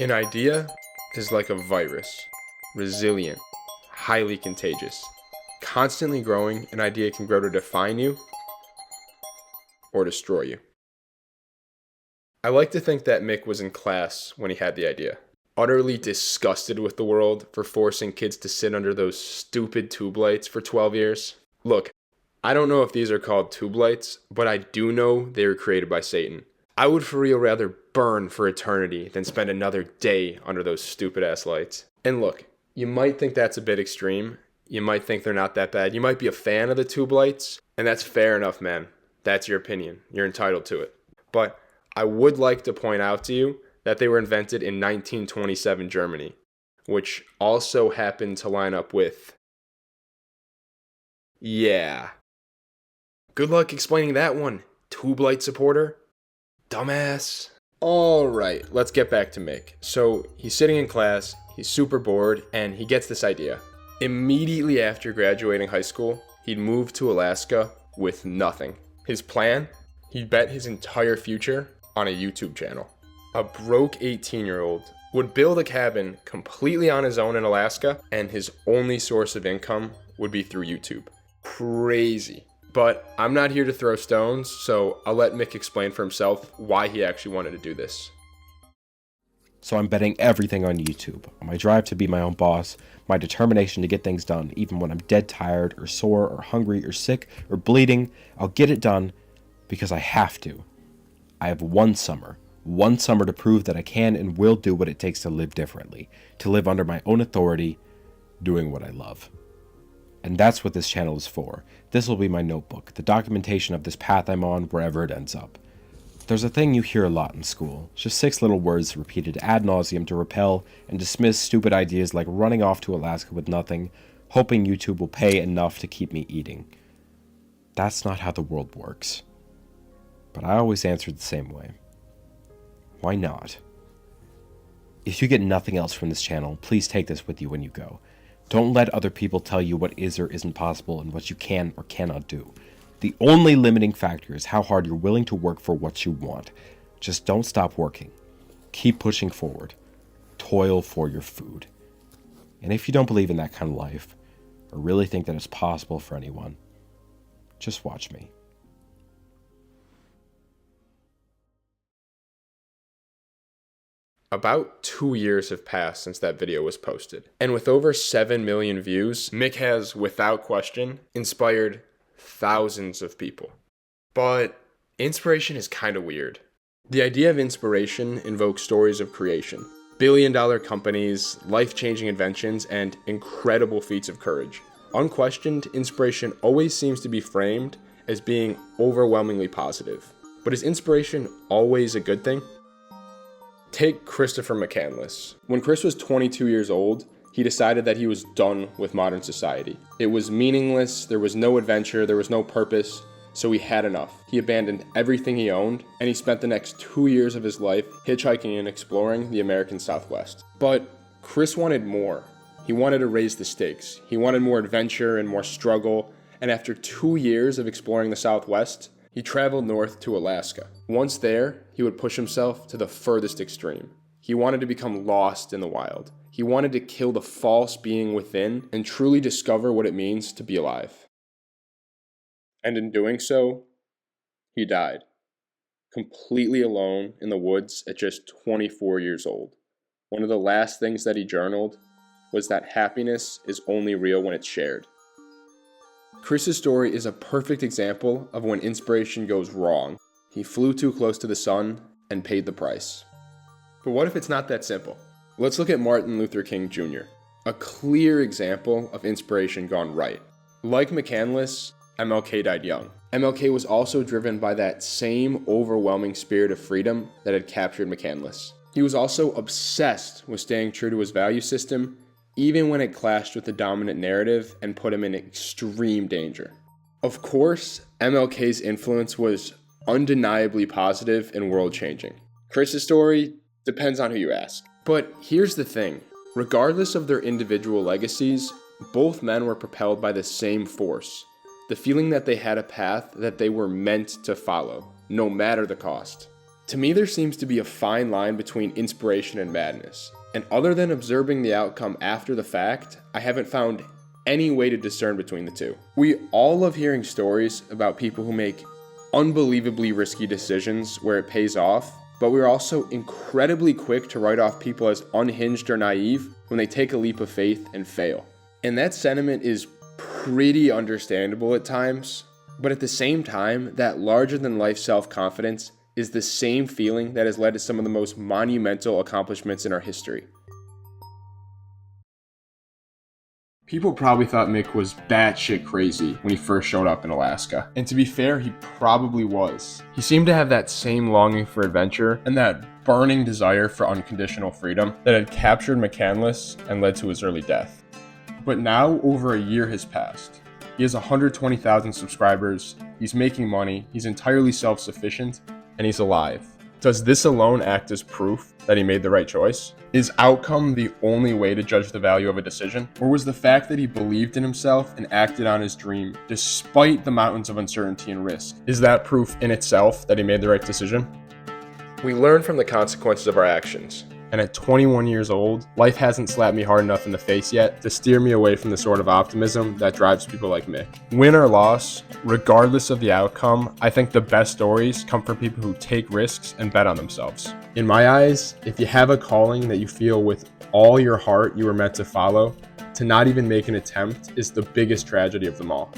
An idea is like a virus, resilient, highly contagious. Constantly growing, an idea can grow to define you or destroy you. I like to think that Mick was in class when he had the idea, utterly disgusted with the world for forcing kids to sit under those stupid tube lights for 12 years. Look, I don't know if these are called tube lights, but I do know they were created by Satan. I would for real rather burn for eternity than spend another day under those stupid ass lights. And look, you might think that's a bit extreme. You might think they're not that bad. You might be a fan of the tube lights, and that's fair enough, man. That's your opinion. You're entitled to it. But I would like to point out to you that they were invented in 1927 Germany, which also happened to line up with... Yeah. Good luck explaining that one, tube light supporter. Dumbass. Alright, let's get back to Mick. So, he's sitting in class, he's super bored, and he gets this idea. Immediately after graduating high school, he'd move to Alaska with nothing. His plan? He'd bet his entire future on a YouTube channel. A broke 18-year-old would build a cabin completely on his own in Alaska, and his only source of income would be through YouTube. Crazy. But I'm not here to throw stones, so I'll let Mick explain for himself why he actually wanted to do this. So I'm betting everything on YouTube, on my drive to be my own boss, my determination to get things done, even when I'm dead tired or sore or hungry or sick or bleeding. I'll get it done because I have to. I have one summer to prove that I can and will do what it takes to live differently, to live under my own authority, doing what I love. And that's what this channel is for. This will be my notebook, the documentation of this path I'm on wherever it ends up. There's a thing you hear a lot in school, just 6 little words repeated ad nauseum to repel and dismiss stupid ideas like running off to Alaska with nothing, hoping YouTube will pay enough to keep me eating. That's not how the world works. But I always answered the same way. Why not? If you get nothing else from this channel, please take this with you when you go. Don't let other people tell you what is or isn't possible and what you can or cannot do. The only limiting factor is how hard you're willing to work for what you want. Just don't stop working. Keep pushing forward. Toil for your food. And if you don't believe in that kind of life, or really think that it's possible for anyone, just watch me. About 2 years have passed since that video was posted. And with over 7 million views, Mick has, without question, inspired thousands of people. But inspiration is kind of weird. The idea of inspiration invokes stories of creation, billion-dollar companies, life-changing inventions, and incredible feats of courage. Unquestioned, inspiration always seems to be framed as being overwhelmingly positive. But is inspiration always a good thing? Take Christopher McCandless. When Chris was 22 years old, he decided that he was done with modern society. It was meaningless, there was no adventure, there was no purpose, so he had enough. He abandoned everything he owned, and he spent the next 2 years of his life hitchhiking and exploring the American Southwest. But Chris wanted more. He wanted to raise the stakes. He wanted more adventure and more struggle, and after 2 years of exploring the Southwest, he traveled north to Alaska. Once there, he would push himself to the furthest extreme. He wanted to become lost in the wild. He wanted to kill the false being within and truly discover what it means to be alive. And in doing so, he died, completely alone in the woods at just 24 years old. One of the last things that he journaled was that happiness is only real when it's shared. Chris's story is a perfect example of when inspiration goes wrong. He flew too close to the sun and paid the price. But what if it's not that simple? Let's look at Martin Luther King Jr., a clear example of inspiration gone right. Like McCandless, MLK died young. MLK was also driven by that same overwhelming spirit of freedom that had captured McCandless. He was also obsessed with staying true to his value system, even when it clashed with the dominant narrative and put him in extreme danger. Of course, MLK's influence was undeniably positive and world-changing. Chris's story depends on who you ask. But here's the thing. Regardless of their individual legacies, both men were propelled by the same force. The feeling that they had a path that they were meant to follow, no matter the cost. To me, there seems to be a fine line between inspiration and madness. And other than observing the outcome after the fact, I haven't found any way to discern between the two. We all love hearing stories about people who make unbelievably risky decisions where it pays off, but we're also incredibly quick to write off people as unhinged or naive when they take a leap of faith and fail. And that sentiment is pretty understandable at times, but at the same time, that larger than life self-confidence is the same feeling that has led to some of the most monumental accomplishments in our history. People probably thought Mick was batshit crazy when he first showed up in Alaska. And to be fair, he probably was. He seemed to have that same longing for adventure and that burning desire for unconditional freedom that had captured McCandless and led to his early death. But now, over a year has passed. He has 120,000 subscribers, he's making money, he's entirely self-sufficient, and he's alive. Does this alone act as proof that he made the right choice? Is outcome the only way to judge the value of a decision? Or was the fact that he believed in himself and acted on his dream despite the mountains of uncertainty and risk? Is that proof in itself that he made the right decision? We learn from the consequences of our actions. And at 21 years old, life hasn't slapped me hard enough in the face yet to steer me away from the sort of optimism that drives people like Mick. Win or loss, regardless of the outcome, I think the best stories come from people who take risks and bet on themselves. In my eyes, if you have a calling that you feel with all your heart you were meant to follow, to not even make an attempt is the biggest tragedy of them all.